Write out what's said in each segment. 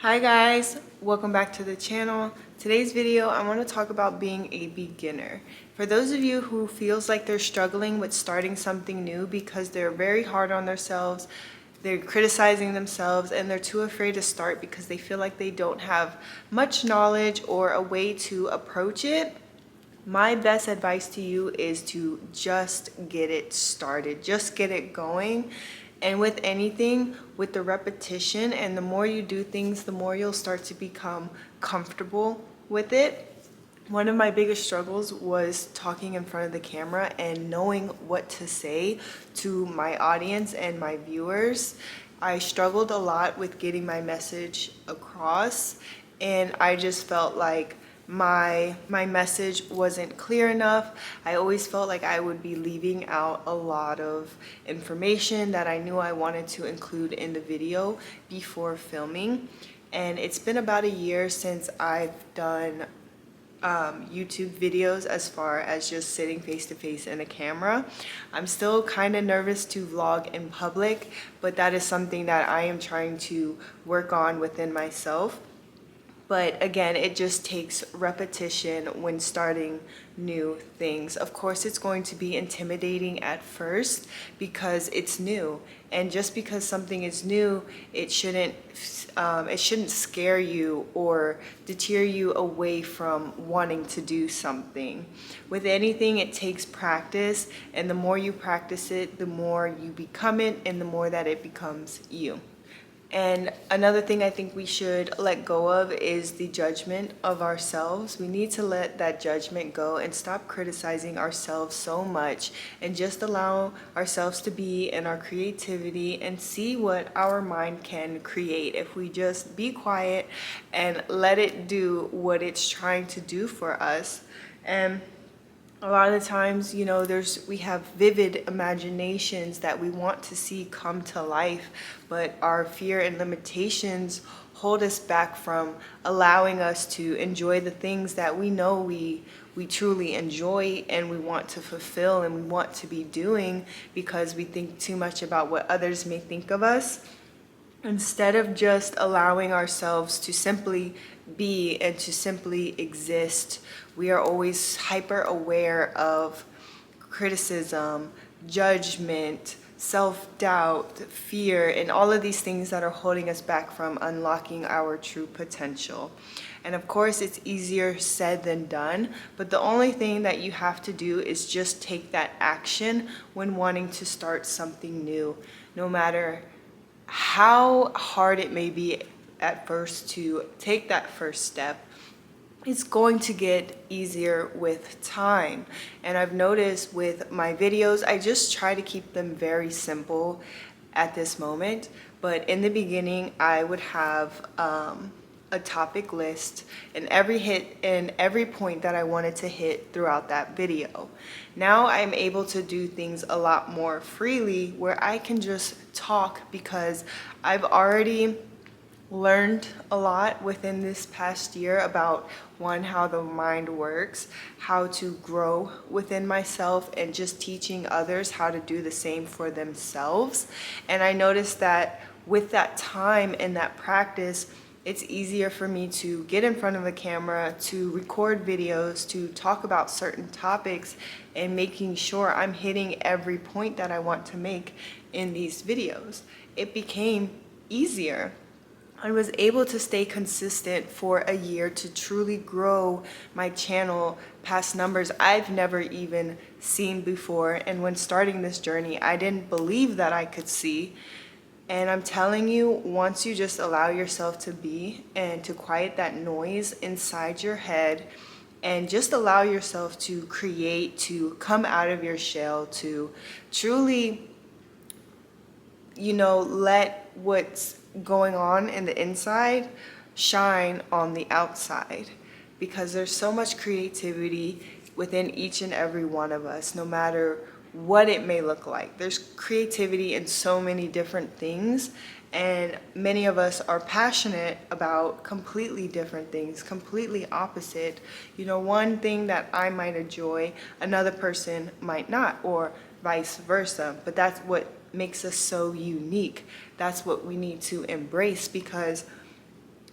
Hi guys, welcome back to the channel. Today's video I want to talk about being a beginner. For those of you who feels like they're struggling with starting something new because they're very hard on themselves, they're criticizing themselves and they're too afraid to start because they feel like they don't have much knowledge or a way to approach it, my best advice to you is to just get it started, just get it going. And with anything, with the repetition and the more you do things, the more you'll start to become comfortable with it. One of my biggest struggles was talking in front of the camera and knowing what to say to my audience and my viewers. I struggled a lot with getting my message across, and I just felt like my message wasn't clear enough. I always felt like I would be leaving out a lot of information that I knew I wanted to include in the video before filming. And it's been about a year since I've done YouTube videos as far as just sitting face to face in a camera. I'm still kind of nervous to vlog in public, but that is something that I am trying to work on within myself. But again, it just takes repetition when starting new things. Of course, it's going to be intimidating at first because it's new. And just because something is new, it shouldn't scare you or deter you away from wanting to do something. With anything, it takes practice, and the more you practice it, the more you become it, and the more that it becomes you. And another thing I think we should let go of is the judgment of ourselves. We need to let that judgment go and stop criticizing ourselves so much and just allow ourselves to be in our creativity and see what our mind can create if we just be quiet and let it do what it's trying to do for us. And a lot of the times, you know, we have vivid imaginations that we want to see come to life, but our fear and limitations hold us back from allowing us to enjoy the things that we know we truly enjoy and we want to fulfill and we want to be doing, because we think too much about what others may think of us, instead of just allowing ourselves to simply be and to simply exist. We are always hyper aware of criticism, judgment, self-doubt, fear, and all of these things that are holding us back from unlocking our true potential. And of course, it's easier said than done, but the only thing that you have to do is just take that action when wanting to start something new, no matter how hard it may be at first to take that first step. It's going to get easier with time. And I've noticed with my videos, I just try to keep them very simple at this moment. But in the beginning, I would have a topic list and every point that I wanted to hit throughout that video. Now I'm able to do things a lot more freely where I can just talk, because I've already learned a lot within this past year about, one, how the mind works, how to grow within myself, and just teaching others how to do the same for themselves. And I noticed that with that time and that practice, it's easier for me to get in front of a camera, to record videos, to talk about certain topics, and making sure I'm hitting every point that I want to make in these videos. It became easier. I was able to stay consistent for a year to truly grow my channel past numbers I've never even seen before. And when starting this journey, I didn't believe that I could see. And I'm telling you, once you just allow yourself to be and to quiet that noise inside your head and just allow yourself to create, to come out of your shell, to truly, you know, let what's going on in the inside shine on the outside, because there's so much creativity within each and every one of us, no matter what it may look like. There's creativity in so many different things, and many of us are passionate about completely different things, completely opposite. You know, one thing that I might enjoy, another person might not, or vice versa. But that's what makes us so unique. That's what we need to embrace, because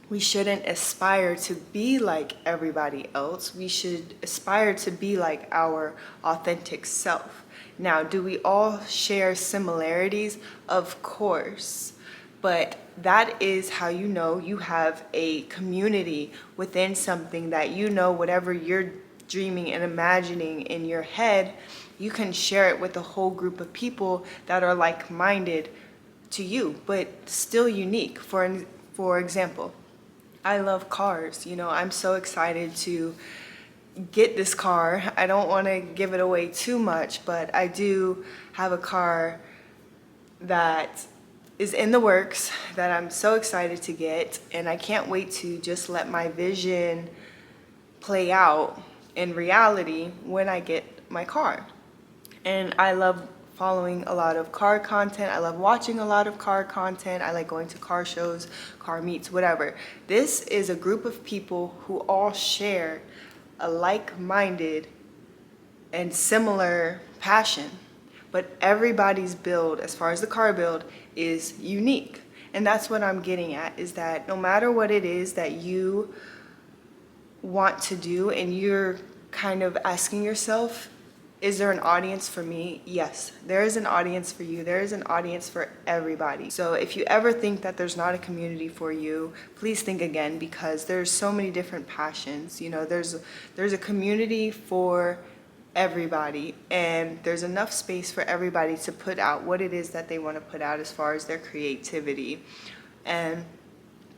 we shouldn't aspire to be like everybody else. We should aspire to be like our authentic self. Now, do we all share similarities? Of course. But that is how you know you have a community within something, that you know whatever you're dreaming and imagining in your head, you can share it with a whole group of people that are like-minded to you, but still unique. For example, I love cars. I'm so excited to get this car. I don't want to give it away too much, but I do have a car that is in the works that I'm so excited to get, and I can't wait to just let my vision play out in reality when I get my car. And I love following a lot of car content. I love watching a lot of car content. I like going to car shows, car meets, whatever. This is a group of people who all share a like-minded and similar passion. But everybody's build, as far as the car build, is unique. And that's what I'm getting at, is that no matter what it is that you want to do and you're kind of asking yourself, is there an audience for me? Yes, there is an audience for you. There is an audience for everybody. So if you ever think that there's not a community for you, please think again, because there's so many different passions. There's a community for everybody, and there's enough space for everybody to put out what it is that they want to put out as far as their creativity. And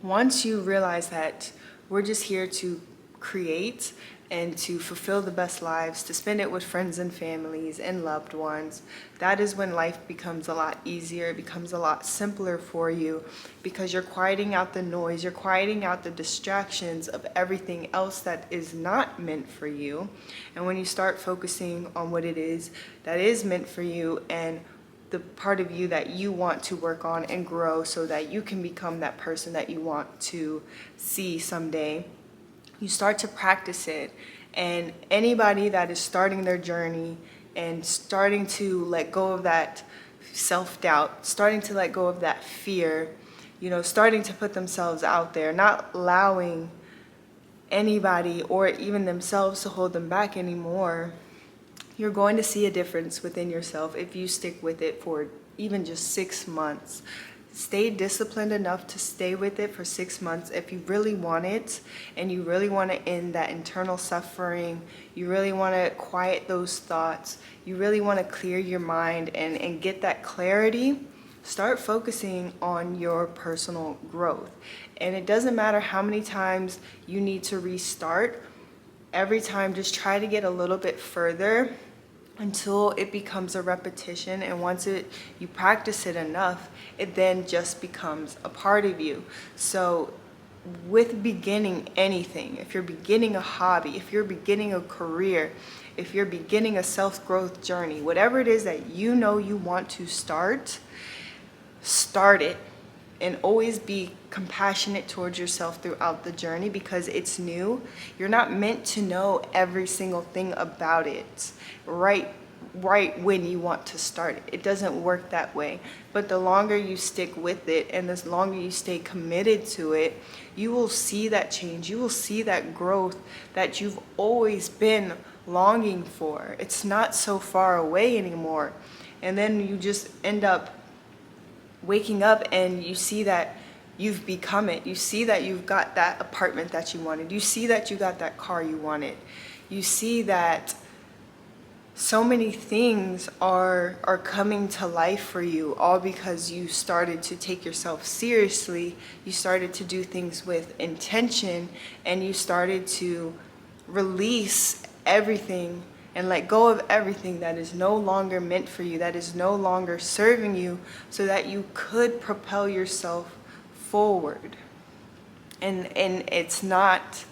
once you realize that we're just here to create and to fulfill the best lives, to spend it with friends and families and loved ones, that is when life becomes a lot easier. It becomes a lot simpler for you, because you're quieting out the noise, you're quieting out the distractions of everything else that is not meant for you. And when you start focusing on what it is that is meant for you, and the part of you that you want to work on and grow so that you can become that person that you want to see someday, you start to practice it. And anybody that is starting their journey and starting to let go of that self-doubt, starting to let go of that fear, starting to put themselves out there, not allowing anybody or even themselves to hold them back anymore, you're going to see a difference within yourself if you stick with it for even just 6 months. Stay disciplined enough to stay with it for 6 months if you really want it, and you really want to end that internal suffering. You really want to quiet those thoughts. You really want to clear your mind and get that clarity. Start focusing on your personal growth. And it doesn't matter how many times you need to restart. Every time, just try to get a little bit further until it becomes a repetition. And once you practice it enough, it then just becomes a part of you. So with beginning anything, if you're beginning a hobby, if you're beginning a career, if you're beginning a self-growth journey, whatever it is that you know you want to start it. And always be compassionate towards yourself throughout the journey, because it's new. You're not meant to know every single thing about it right when you want to start it. It doesn't work that way. But the longer you stick with it and the longer you stay committed to it, you will see that change. You will see that growth that you've always been longing for. It's not so far away anymore. And then you just end up waking up and you see that you've become it. You see that you've got that apartment that you wanted. You see that you got that car you wanted. You see that so many things are coming to life for you, all because you started to take yourself seriously. You started to do things with intention, and you started to release everything and let go of everything that is no longer meant for you, that is no longer serving you, so that you could propel yourself forward. And it's not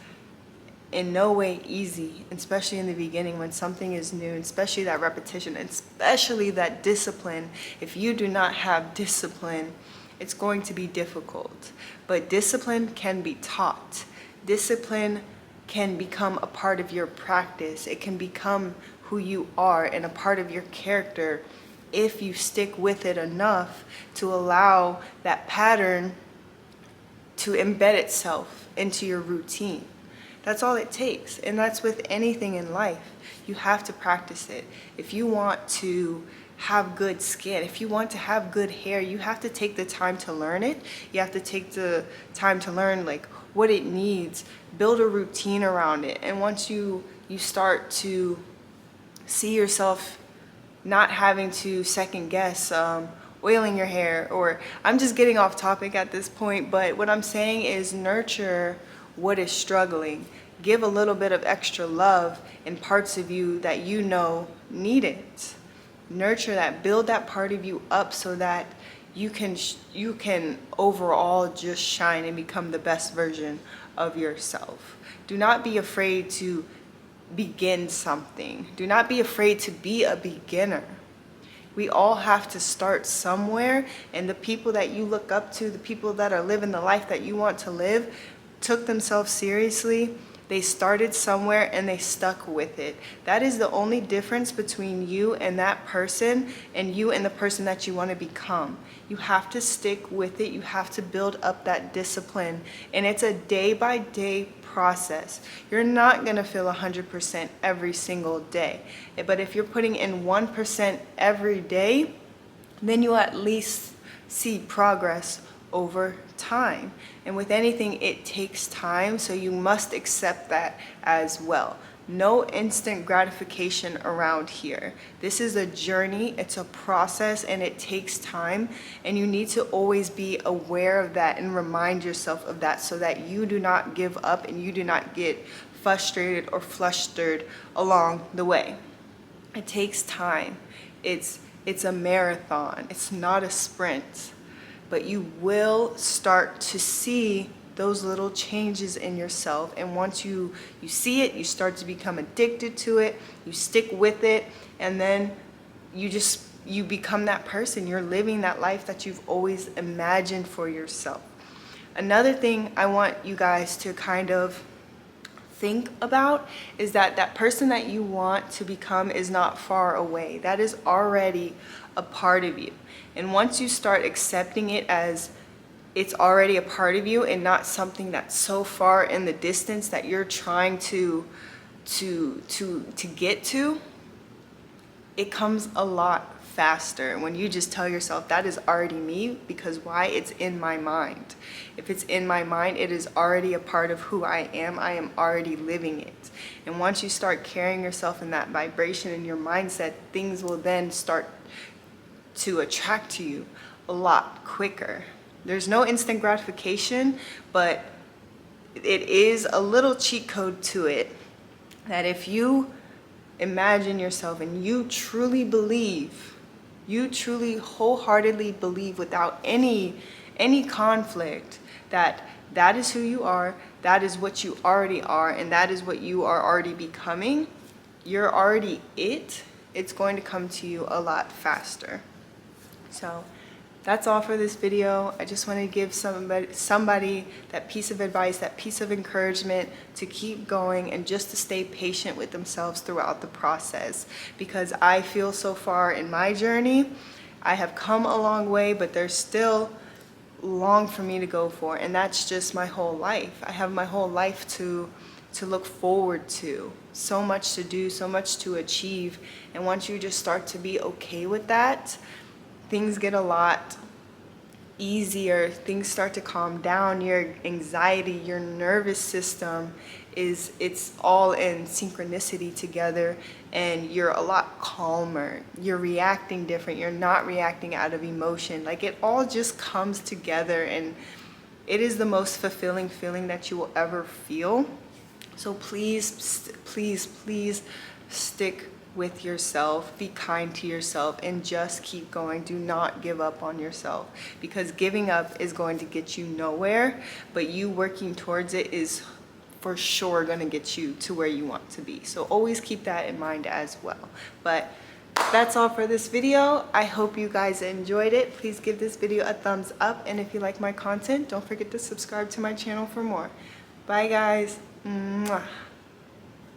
in no way easy, especially in the beginning when something is new, especially that repetition, especially that discipline. If you do not have discipline, it's going to be difficult. But discipline can be taught. Discipline can become a part of your practice. It can become who you are and a part of your character if you stick with it enough to allow that pattern to embed itself into your routine. That's all it takes. And that's with anything in life. You have to practice it. If you want to have good skin, if you want to have good hair, you have to take the time to learn it. You have to take the time to learn like what it needs, build a routine around it. And once you start to see yourself not having to second guess oiling your hair, or I'm just getting off topic at this point, but what I'm saying is nurture what is struggling. Give a little bit of extra love in parts of you that you know need it. Nurture that, build that part of you up so that you can overall just shine and become the best version of yourself. Do not be afraid to begin something. Do not be afraid to be a beginner. We all have to start somewhere, and the people that you look up to, the people that are living the life that you want to live, took themselves seriously. They started somewhere and they stuck with it. That is the only difference between you and that person and you and the person that you want to become. You have to stick with it. You have to build up that discipline. And it's a day-by-day process. You're not going to feel 100% every single day. But if you're putting in 1% every day, then you at least see progress over time. And with anything, it takes time, so you must accept that as well. No instant gratification around here. This is a journey, it's a process, and it takes time, and you need to always be aware of that and remind yourself of that so that you do not give up and you do not get frustrated or flustered along the way. It takes time. It's a marathon. It's not a sprint. But you will start to see those little changes in yourself. And once you see it, you start to become addicted to it, you stick with it, and then you become that person. You're living that life that you've always imagined for yourself. Another thing I want you guys to kind of think about is that that person that you want to become is not far away. That is already a part of you. And once you start accepting it as it's already a part of you and not something that's so far in the distance that you're trying to get to, it comes a lot faster when you just tell yourself that is already me. Because why? It's in my mind. If it's in my mind, it is already a part of who I am. I am already living it. And once you start carrying yourself in that vibration in your mindset, things will then start to attract to you a lot quicker. There's no instant gratification, but it is a little cheat code to it, that if you imagine yourself and you truly believe, you truly wholeheartedly believe without any conflict that that is who you are, that is what you already are, and that is what you are already becoming, you're already it, it's going to come to you a lot faster. So that's all for this video. I just want to give somebody that piece of advice, that piece of encouragement to keep going and just to stay patient with themselves throughout the process. Because I feel so far in my journey, I have come a long way, but there's still long for me to go for. And that's just my whole life. I have my whole life to look forward to. So much to do, so much to achieve. And once you just start to be okay with that, things get a lot easier. Things start to calm down. Your anxiety, your nervous system it's all in synchronicity together, and you're a lot calmer. You're reacting different. You're not reacting out of emotion. Like, it all just comes together, and it is the most fulfilling feeling that you will ever feel. So please, please, please stick with yourself, be kind to yourself, and just keep going. Do not give up on yourself, because giving up is going to get you nowhere, but you working towards it is for sure going to get you to where you want to be. So always keep that in mind as well. But that's all for this video. I hope you guys enjoyed it. Please give this video a thumbs up, and if you like my content, don't forget to subscribe to my channel for more. Bye guys. Mwah.